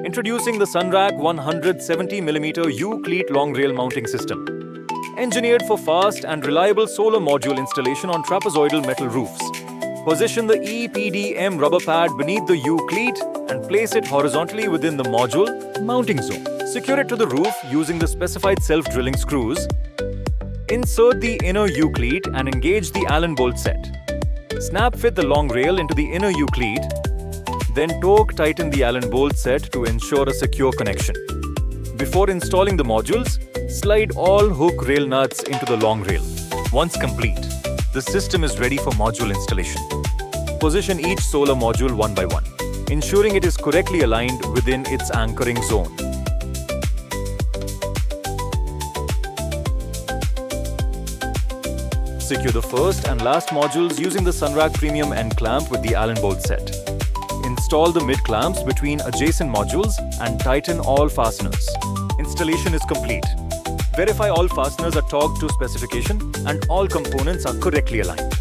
Introducing the Sunrack 170mm U-cleat long rail mounting system. Engineered for fast and reliable solar module installation on trapezoidal metal roofs. Position the EPDM rubber pad beneath the U-cleat and place it horizontally within the module mounting zone. Secure it to the roof using the specified self-drilling screws. Insert the inner U-cleat and engage the Allen bolt set. Snap fit the long rail into the inner U-cleat. Then torque tighten the Allen bolt set to ensure a secure connection. Before installing the modules, slide all hook rail nuts into the long rail. Once complete, the system is ready for module installation. Position each solar module one by one, ensuring it is correctly aligned within its anchoring zone. Secure the first and last modules using the Sunrack Premium end clamp with the Allen bolt set. Install the mid clamps between adjacent modules and tighten all fasteners. Installation is complete. Verify all fasteners are torqued to specification and all components are correctly aligned.